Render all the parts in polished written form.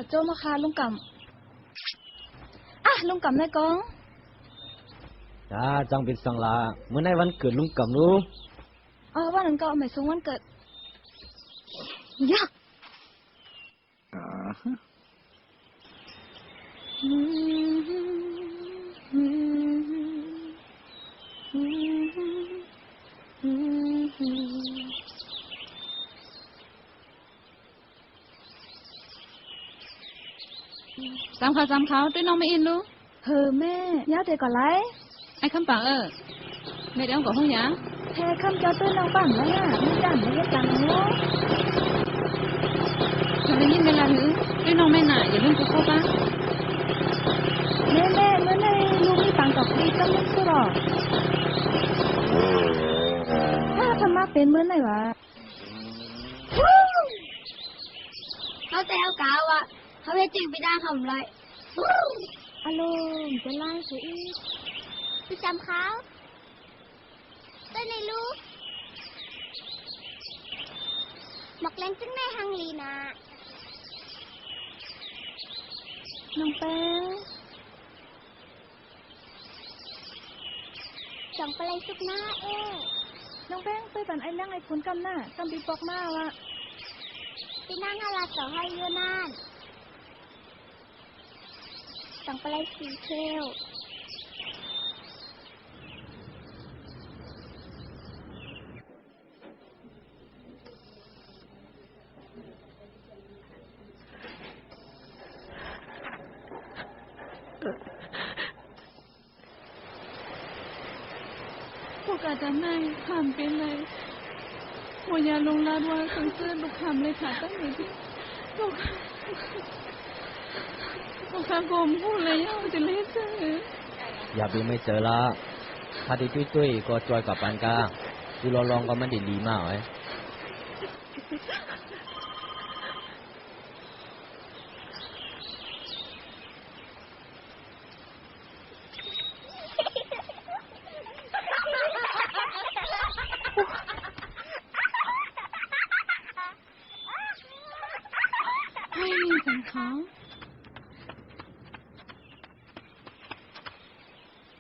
โจมาค่ะลุงกำลุงกำนายกองจ้าจังเป็นสังลาเมื่อในวันเกิดลุงกำรู้วันนั้นก็หมายถึงวันเกิดยักจำเขาด้วยน้องไม่อินรู้แม่ย้าเตะก่อนไรไอ้คำปังแม่เดี๋ยวก่อนห้องยังแพ้คำเจ้าตื้นน้องปั่นแล้วน่ะไม่จันไม่ได้จังเนาะทำไมยิ่งเวลาหือด้วยน้องไม่หน่าอย่าลืมกูเข้าป่ะแม่เมื่อในลูกมีตังกับพี่ก็ไม่สู้หรอกถ้าทำมาเป็นเมื่อไหร่วะเขาแต่เอากาวะเขาไม่จึงไปได้ทำไรอารมณ์จะไล่สิพี่จำเขาได้ในลูกหมกแรงจึงในฮังลีนะน้องแป้งส่งไปเลยสุกหน้าน้องแป้งไปปั่นไอ้เรื่องไอ้คุณกำหน้ากำปีปอกมาวะพี่นั่งฮาลาต่อให้ยูนานส่งไปเลยสีเทลพวกอาจารย์นายถามเป็นไรหัวยาลงลาดว่าสังเกตลูกคำเลยค่ะตั้งแต่ที่ลูกคำผมพูดเลยย่าจะเล่นเจออย่าไปไม่เจอละถ้าดีตุ้ยก็จอยกับปานกาดูลองก็มันดีมากเลย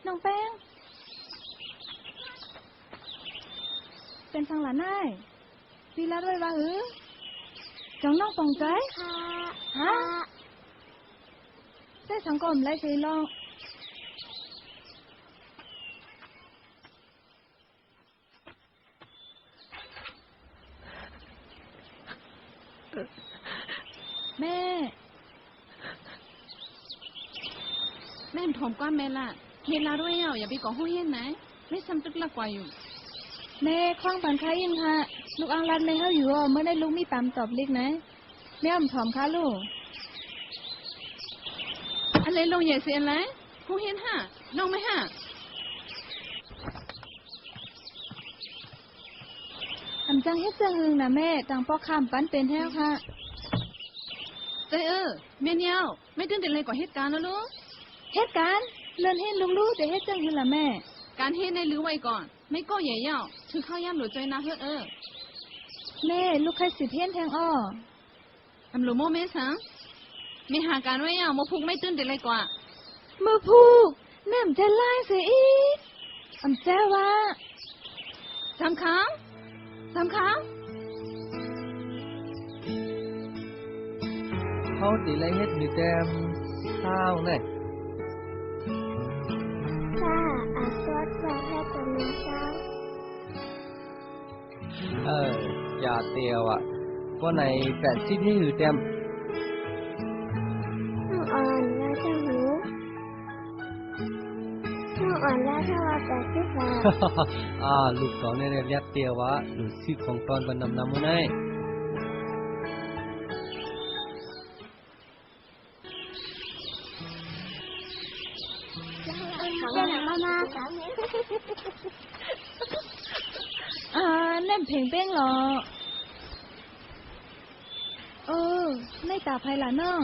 น้องแป้งเป็นสังหลานได้ปีละด้วยว่าจังน้องปองใจฮะได้สังกมไรเคยลองแม่ถมก้อนแม่ละเฮลาด้วยอย่าไปก่อห้องเย็นไหนไม่ซ้ำตึกละกว่าอยู่แม่คว้างปันค้ายินค่ะลูกอังรัดไม่เข้าอยู่เมื่อได้ลูกมีปั๊มตอบลิกนะแม่อมถอมค่ะลูกอะไรลงใหญ่เสียอะไรห้องเย็นฮะน้องไม่ฮะทำจังเฮ็ดจังหึงนะแม่จังปอกข้ามปั้นเป็นแท้ค่ะใจแม่เนียวไม่ตื่นเต้นเลยกว่าเหตุการณ์แล้วลูกเหตุการณ์เลื่อนเฮ็ดลูกๆแต่เฮ็ดจังหึงล่ะแม่การเฮ็ดในลือไว้ก่อนไม่ก็ใหญ่เย่าถือข้าวย่ำหลุดใจนะแม่ลูกใครสิเทียนแทงอำหลุโมเมสังมีหาการไว้ย่าโมพุกไม่ตื่นเต้นเลยกว่ามือพูกแม่มจะไล่เสียอีกอำแจ้ว่าสามครั้งเขาตีไรเฮ็ดมีแต้มข้าวเนี่ยอาสวดว่าให้ตัวน้องเจ้าอย่าเตียวก็ในแปดสิบให้หือแต้มน้องอ่อนว่าเจ้าหูน้องอ่อนว่าถ้าว่า80 บาทลูกสองเนี่ยเรียกเตียวหรือซื้อของตอนบรรนำมื้อไหนเล่นเพลงเป้งหรอในตาไพล่ะน้อง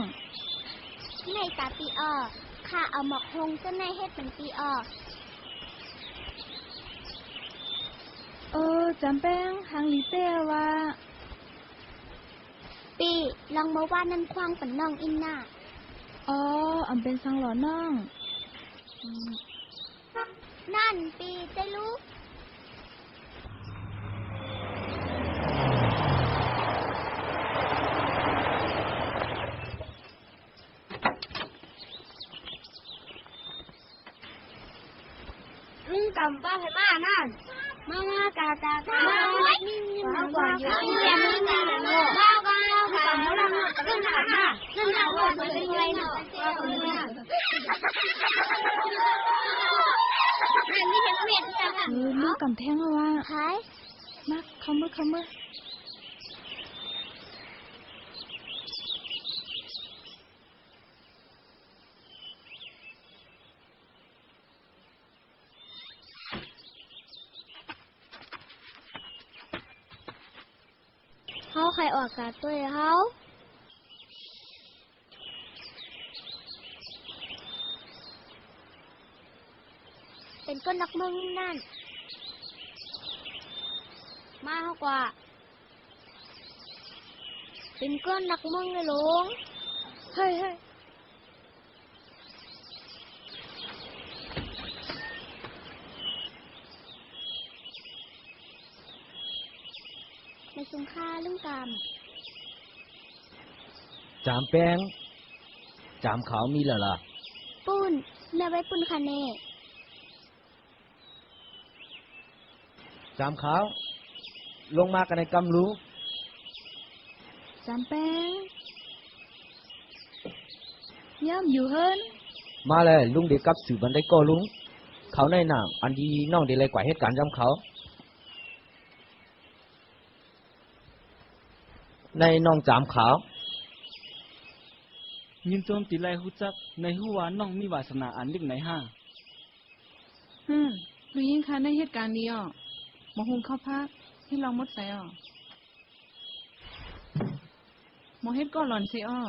ในตาปีออกข้าเอาหมอกหงจะในเฮ็ดเป็นปีออกจำแป้งหางลีเต้ว่า ปีลองมาว่านั่นควางปันน้องอินน่ะ อ๋ออำเป็นสังหลอน้อง นั่นปีได้รู้ลุงกำป้าให้มานั่นมากากากามาก่อนอยู่ที่แม่มึงนั่นแหละเนาะก้าวกำลังเรื่องหนักมาเรื่องหนักว่าเป็นไรเนาะอันนี้เห็นเวียนจังอ่ะ ลูกกำแทงแล้วว่า ใคร มาเข้ามือเขาใครออกกาตัวเขาเป็นก้นนักมึงนั่นมาเขากว่าเป็นก้นนักมึงเลยลุง เฮ้ย ในสุงค่าลุงก จามแป้งจามขาวมีแล้วล่ะ ำปุ้นแม่ไว้ปุ้นคาเน่ จามขาว ลงมากันในกำรู้ จำแป้งย่อมอยู่เฮิรน มาเลยลุงเด็กกับสืบบันไดก็ลุง เขาในหน้าอันดีน้องเดเลยกว่าเหตุการณ์จำเขา ในน้องจามขาว ยินโจมตีไลหูจักในหูวาน้องมีวาสนาอันเล็กไหนห้า ดูยิ่งค่ะในเหตุการณ์นี้อ่ะมาหุงข้าวพักให้ลองมดใส่อ่ะหมอเฮ็ดก็หล่อนสิอ่ะ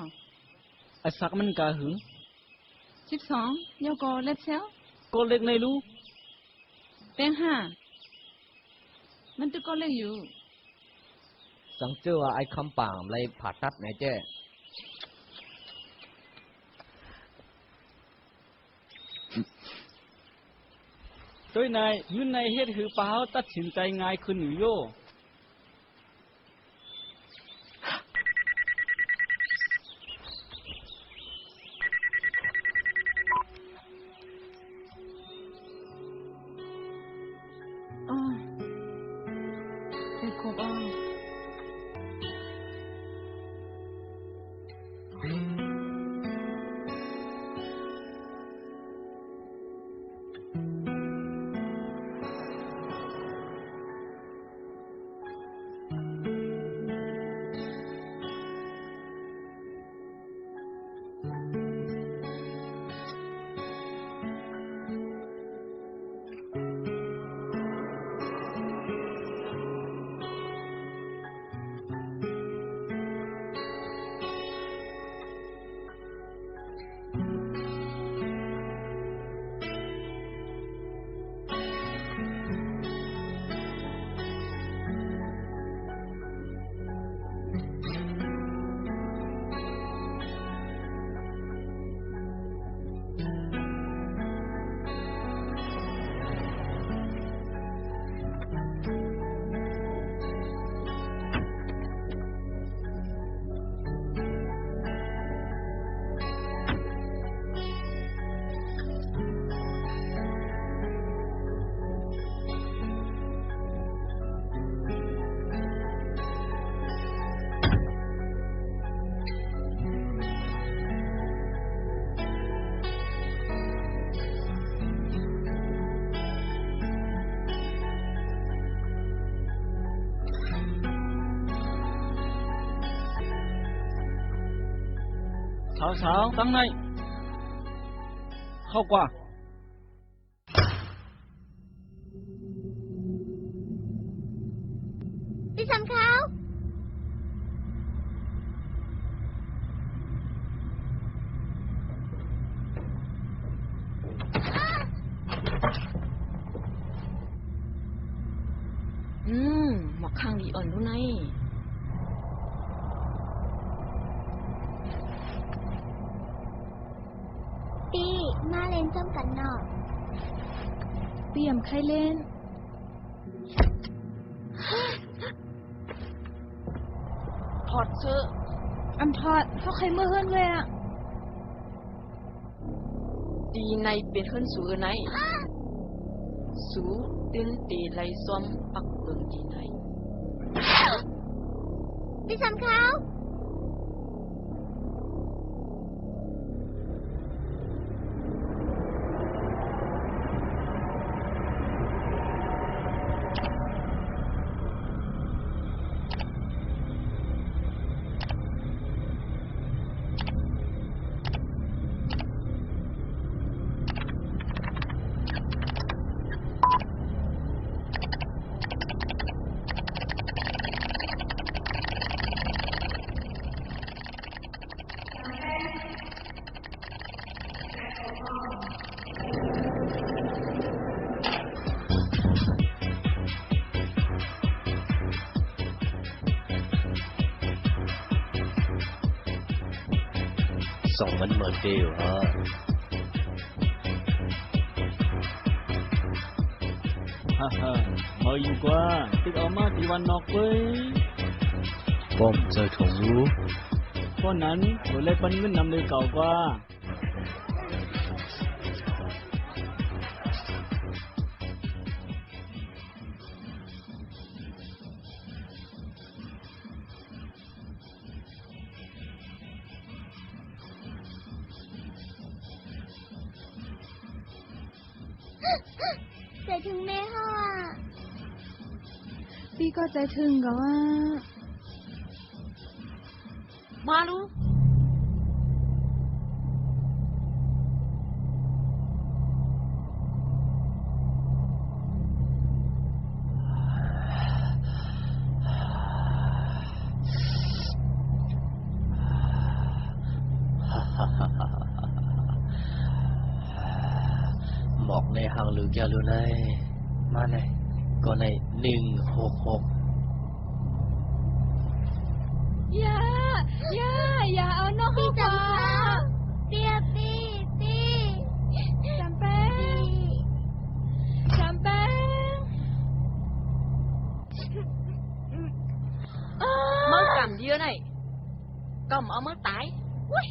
ไอสักมันกาหึง 12เยาก็เล็ดเซล ก็เล็กในรู้ แป้ง5มันจะก็เล็กอยู่ สังเจอว่าไอ้คำป่างเลยผ่าตัดไหนเจ้ โดยนายยืนในเฮ็ดหือเปล่าตัดสินใจง่ายขึ้นอยู่โย อ๋อเป็นครบอ่ะ สาวๆตั้งในเข้ากว่า พี่สำเขาหมอกข้างดีอ่อนดูไน นซ้ำกันเนาะ เปี่ยมใครเล่น ถอดเสื้อ อันทอดเขาใครเมื่อเฮิรนเลยอ่ะ ตีในเป็นเฮิรนสูไหนสูตื่นตีไหลซ้อมปักเบิงตีใน พี่สำเขาส่งมันเหมือนเดียวฮะ ฮ่าฮ่ามาอยู่กว่าติ๊กเอามาตีวันนอกเว้ย ป้อมเจอถงรู้ เพราะนั้นเราเลยปันเงินนำเลยเก่ากว่า ใจถึงแม่เขาอ่ะ พี่ก็ใจถึงก็ว่า มาลูก หมอกในห้างหรือแกรู้ไหนมาไหนก็ใน166อย่าอย่าเอาน้อง พี่ เข้า สำ มา เขาเปียปีปี จำแป้งจำแป้ง เมื่อกำเดียวไหนกำเอาเมื่อตายอุ้ย